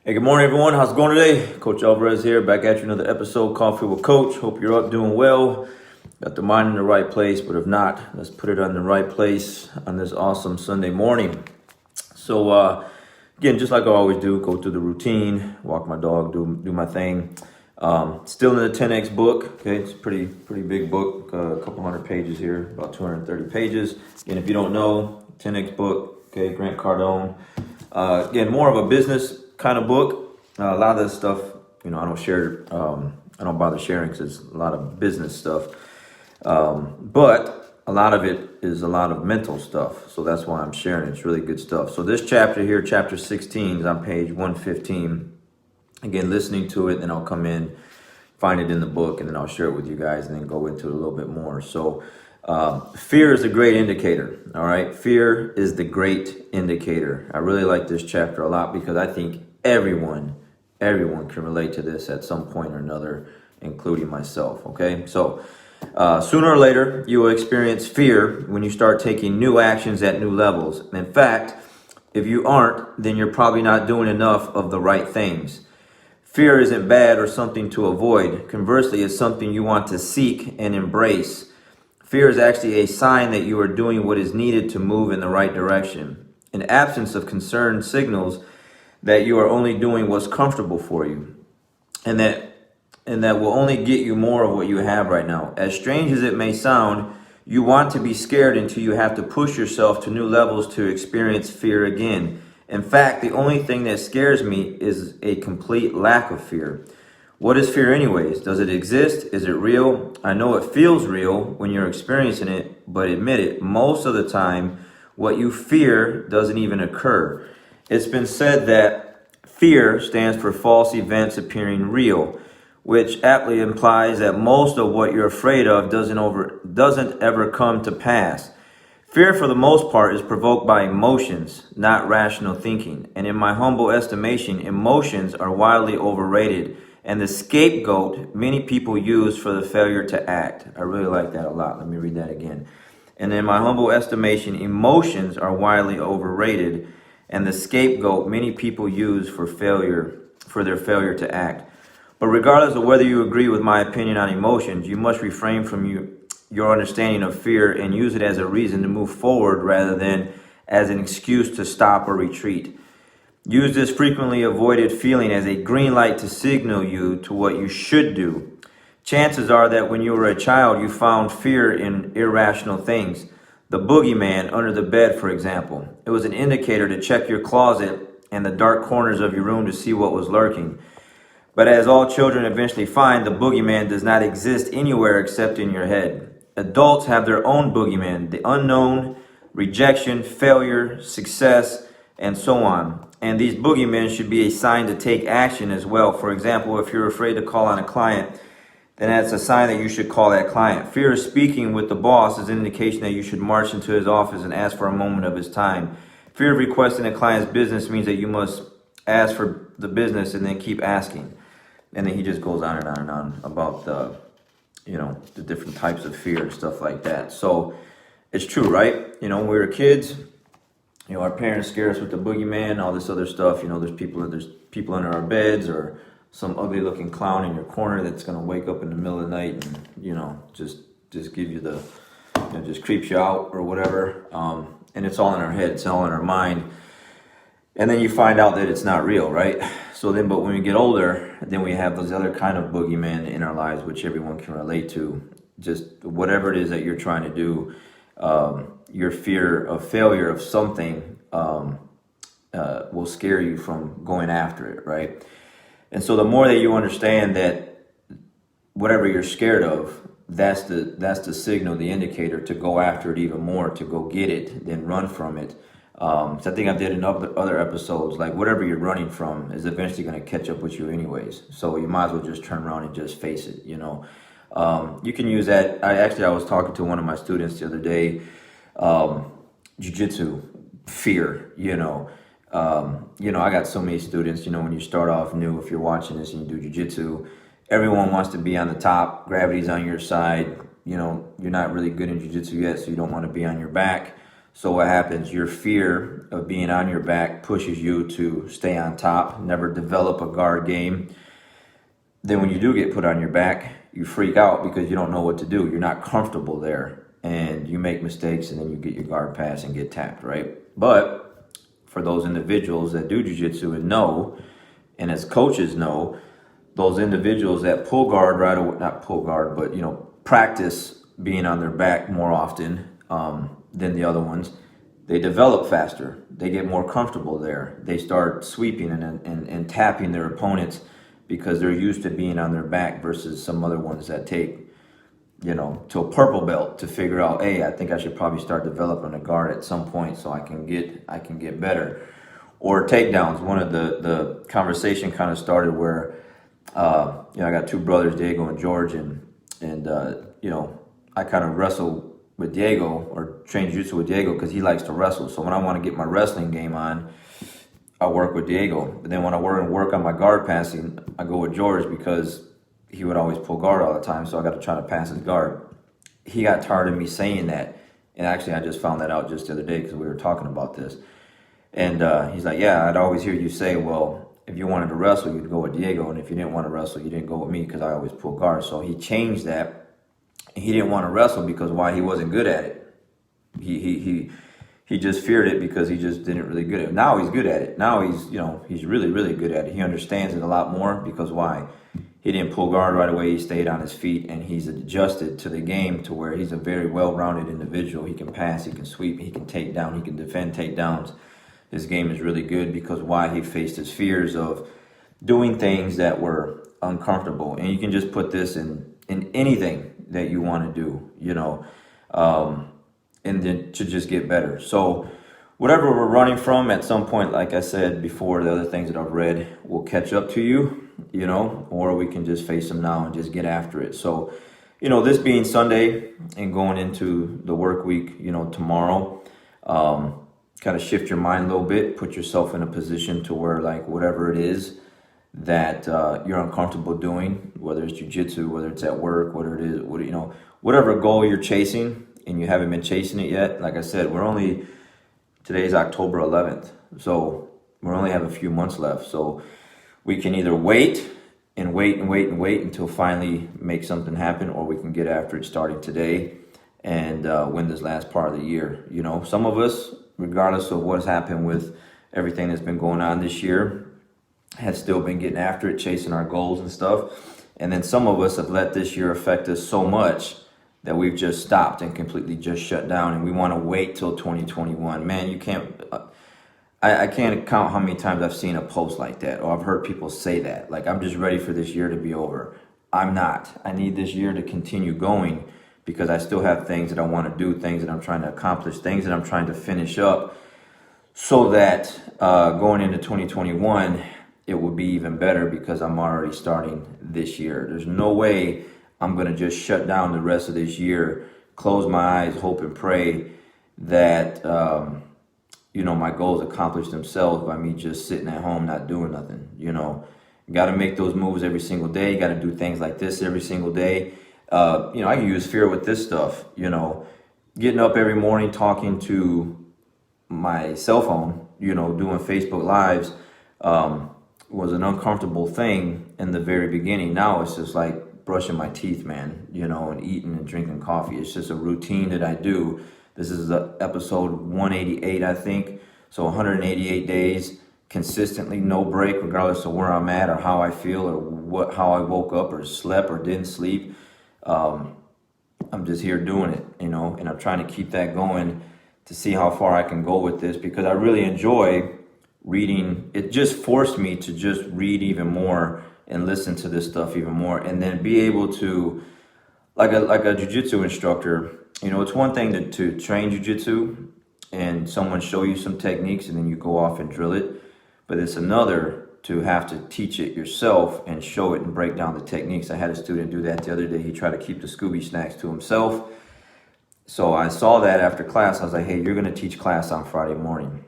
Hey, good morning, everyone. How's it going today? Coach Alvarez here, back at you another episode, Coffee with Coach. Hope you're up, doing well. Got the mind in the right place, but if not, let's put it on the right place on this awesome Sunday morning. So, again, just like I always do, go through the routine, walk my dog, do my thing. Still in the 10X book. Okay, it's a pretty big book, a couple hundred pages here, about 230 pages. Again, if you don't know, 10X book. Okay, Grant Cardone. Again, more of a business kind of book. A lot of this stuff, I don't share. I don't bother sharing because it's a lot of business stuff. But a lot of it is a lot of mental stuff. So that's why I'm sharing. It's really good stuff. So this chapter here, chapter 16, is on page 115. Again, listening to it, then I'll come in, find it in the book, and then I'll share it with you guys and then go into it a little bit more. So fear is a great indicator. All right. Fear is the great indicator. I really like this chapter a lot because I think everyone can relate to this at some point or another, including myself. Okay. So sooner or later, you will experience fear when you start taking new actions at new levels. In fact, if you aren't, then you're probably not doing enough of the right things. Fear isn't bad or something to avoid. Conversely, it's something you want to seek and embrace. Fear is actually a sign that you are doing what is needed to move in the right direction. An absence of concern signals that you are only doing what's comfortable for you, and that will only get you more of what you have right now. As strange as it may sound, you want to be scared until you have to push yourself to new levels to experience fear again. In fact, the only thing that scares me is a complete lack of fear. What is fear anyways? Does it exist? Is it real? I know it feels real when you're experiencing it, but admit it, most of the time, what you fear doesn't even occur. It's been said that fear stands for false events appearing real, which aptly implies that most of what you're afraid of doesn't ever come to pass. Fear, for the most part, is provoked by emotions, not rational thinking. And in my humble estimation, emotions are wildly overrated and the scapegoat many people use for the failure to act. I really like that a lot. Let me read that again. And in my humble estimation, emotions are wildly overrated and the scapegoat many people use for their failure to act. But regardless of whether you agree with my opinion on emotions, you must refrain from your understanding of fear and use it as a reason to move forward rather than as an excuse to stop or retreat. Use this frequently avoided feeling as a green light to signal you to what you should do. Chances are that when you were a child, you found fear in irrational things. The boogeyman under the bed, for example. It was an indicator to check your closet and the dark corners of your room to see what was lurking. But as all children eventually find, the boogeyman does not exist anywhere except in your head. Adults have their own boogeyman, the unknown, rejection, failure, success, and so on. And these boogeymen should be a sign to take action as well. For example, if you're afraid to call on a client, then that's a sign that you should call that client. Fear of speaking with the boss is an indication that you should march into his office and ask for a moment of his time. Fear of requesting a client's business means that you must ask for the business and then keep asking. And then he just goes on and on and on about the different types of fear and stuff like that. So it's true, right? When we were kids, our parents scare us with the boogeyman, all this other stuff. There's people under our beds or some ugly looking clown in your corner that's going to wake up in the middle of the night and, just give you just creeps you out or whatever. And it's all in our head. It's all in our mind. And then you find out that it's not real, right? But when we get older, then we have those other kind of boogeymen in our lives, which everyone can relate to. Just whatever it is that you're trying to do, your fear of failure of something will scare you from going after it, right? And so the more that you understand that whatever you're scared of, that's the signal, the indicator to go after it even more, to go get it, then run from it. So I think I did in other episodes, like whatever you're running from is eventually going to catch up with you anyways. So you might as well just turn around and just face it, You can use that. I was talking to one of my students the other day, jiu-jitsu, fear, I got so many students, when you start off new, if you're watching this and you do jiu-jitsu, everyone wants to be on the top, gravity's on your side, you're not really good in jiu-jitsu yet, so you don't want to be on your back. So what happens? Your fear of being on your back pushes you to stay on top, never develop a guard game. Then when you do get put on your back, you freak out because you don't know what to do. You're not comfortable there, and you make mistakes, and then you get your guard pass and get tapped, right? But for those individuals that do jiu-jitsu and know, and as coaches know, those individuals that pull guard right away, not pull guard, but practice being on their back more often than the other ones, they develop faster. They get more comfortable there. They start sweeping and tapping their opponents because they're used to being on their back versus some other ones that take, to a purple belt to figure out, hey, I think I should probably start developing a guard at some point so I can get better. Or takedowns. One of the conversation kind of started where, I got two brothers, Diego and George, and I kind of wrestle with Diego or train jiu-jitsu with Diego because he likes to wrestle. So when I want to get my wrestling game on, I work with Diego. But then when I work on my guard passing, I go with George because he would always pull guard all the time. So I got to try to pass his guard. He got tired of me saying that. And actually, I just found that out just the other day because we were talking about this. And he's like, yeah, I'd always hear you say, well, if you wanted to wrestle, you'd go with Diego. And if you didn't want to wrestle, you didn't go with me because I always pull guard. So he changed that. He didn't want to wrestle because why? He wasn't good at it. He just feared it because he just didn't really good at it. Now he's good at it. Now he's really, really good at it. He understands it a lot more because why? He didn't pull guard right away. He stayed on his feet and he's adjusted to the game to where he's a very well-rounded individual. He can pass, he can sweep, he can take down, he can defend takedowns. His game is really good because why? He faced his fears of doing things that were uncomfortable. And you can just put this in anything that you want to do, and then to just get better. So whatever we're running from at some point, like I said before, the other things that I've read will catch up to you, or we can just face them now and just get after it. So, this being Sunday and going into the work week, tomorrow, kind of shift your mind a little bit, put yourself in a position to where like whatever it is that you're uncomfortable doing, whether it's jiu-jitsu, whether it's at work, whatever it is, whatever goal you're chasing and you haven't been chasing it yet. Like I said, today's October 11th. So we only have a few months left. So we can either wait until finally make something happen, or we can get after it starting today and win this last part of the year. Some of us, regardless of what's happened with everything that's been going on this year, has still been getting after it, chasing our goals and stuff. And then some of us have let this year affect us so much that we've just stopped and completely just shut down, and we want to wait till 2021. Man, you can't, I can't count how many times I've seen a post like that, or I've heard people say that. Like, I'm just ready for this year to be over. I'm not. I need this year to continue going because I still have things that I want to do, things that I'm trying to accomplish, things that I'm trying to finish up so that going into 2021, it will be even better because I'm already starting this year. There's no way I'm going to just shut down the rest of this year, close my eyes, hope and pray that, my goals accomplish themselves by me just sitting at home, not doing nothing. Got to make those moves every single day. Got to do things like this every single day. I can use fear with this stuff, getting up every morning, talking to my cell phone, doing Facebook Lives, was an uncomfortable thing in the very beginning. Now it's just like brushing my teeth, man, and eating and drinking coffee. It's just a routine that I do. This is episode 188, I think. So 188 days, consistently, no break, regardless of where I'm at or how I feel or how I woke up or slept or didn't sleep. I'm just here doing it, and I'm trying to keep that going to see how far I can go with this because I really enjoy reading. It just forced me to just read even more and listen to this stuff even more, and then be able to, like a jiu-jitsu instructor, it's one thing to train jiu-jitsu and someone show you some techniques and then you go off and drill it, but it's another to have to teach it yourself and show it and break down the techniques. I had a student do that the other day. He tried to keep the Scooby snacks to himself. So I saw that after class. I was like, hey, you're going to teach class on Friday morning.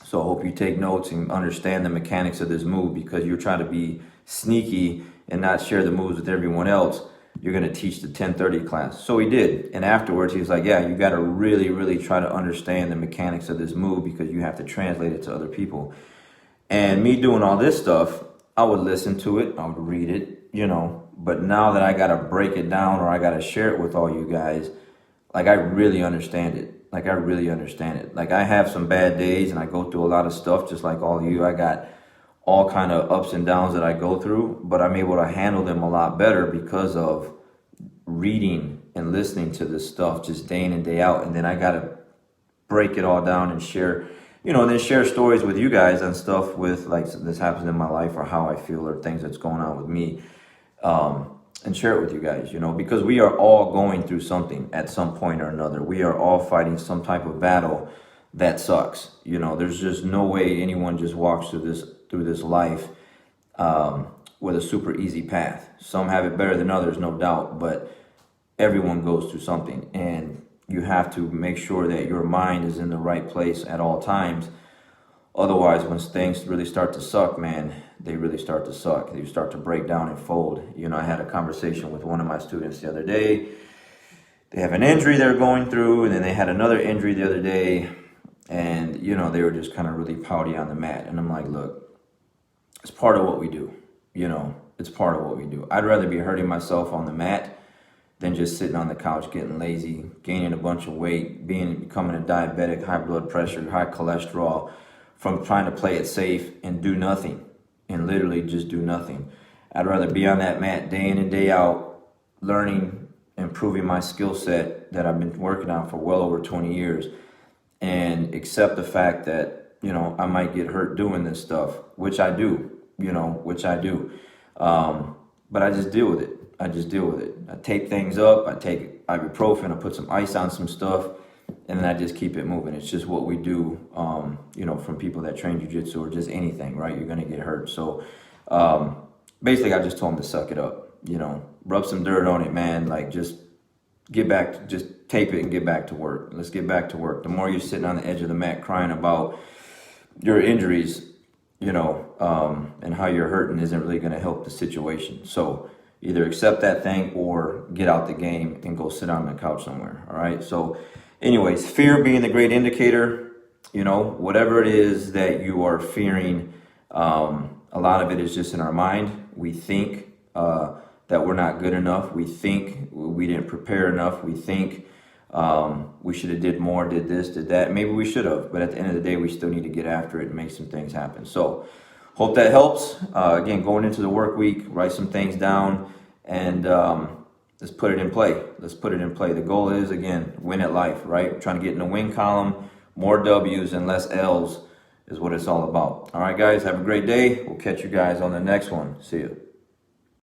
So I hope you take notes and understand the mechanics of this move because you're trying to be sneaky and not share the moves with everyone else. you're going to teach the 10:30 class. So he did. And afterwards, he was like, yeah, you got to really, really try to understand the mechanics of this move because you have to translate it to other people. And me doing all this stuff, I would listen to it, I would read it, you know, but now that I got to break it down or I got to share it with all you guys, like I really understand it. Like I really understand it. Like I have some bad days and I go through a lot of stuff just like all of you. I got all kind of ups and downs that I go through, but I'm able to handle them a lot better because of reading and listening to this stuff just day in and day out. And then I got to break it all down and share, you know, and then share stories with you guys and stuff with like this happens in my life or how I feel or things that's going on with me, and share it with you guys, you know, because we are all going through something at some point or another. We are all fighting some type of battle that sucks. You know, there's just no way anyone just walks through this life with a super easy path. Some have it better than others, no doubt, but everyone goes through something, and you have to make sure that your mind is in the right place at all times. Otherwise, when things really start to suck, man, they really start to suck. They start to break down and fold. You know, I had a conversation with one of my students the other day. They have an injury they're going through, and then they had another injury the other day, and, you know, they were just kind of really pouty on the mat. And I'm like, look, it's part of what we do. You know, it's part of what we do. I'd rather be hurting myself on the mat than just sitting on the couch getting lazy, gaining a bunch of weight, becoming a diabetic, high blood pressure, high cholesterol, from trying to play it safe and do nothing, and literally just do nothing. I'd rather be on that mat day in and day out, learning, improving my skill set that I've been working on for well over 20 years, and accept the fact that, you know, I might get hurt doing this stuff, which I do, you know, which I do. But I just deal with it. I just deal with it. I tape things up, I take ibuprofen, I put some ice on some stuff, and then I just keep it moving. It's just what we do, you know, from people that train jiu-jitsu or just anything, right? You're going to get hurt. So basically, I just told them to suck it up, you know, rub some dirt on it, man. Like just get back, just tape it and get back to work. Let's get back to work. The more you're sitting on the edge of the mat crying about your injuries, you know, and how you're hurting isn't really going to help the situation. So either accept that thing or get out the game and go sit on the couch somewhere. All right. So anyways, fear being the great indicator, you know, whatever it is that you are fearing, a lot of it is just in our mind. We think that we're not good enough. We think we didn't prepare enough. We think we should have did more, did this, did that. Maybe we should have, but at the end of the day, we still need to get after it and make some things happen. So hope that helps. Again, going into the work week, write some things down and let's put it in play. Let's put it in play. The goal is, again, win at life, right? Trying to get in the win column, more W's and less L's is what it's all about. All right, guys, have a great day. We'll catch you guys on the next one. See you.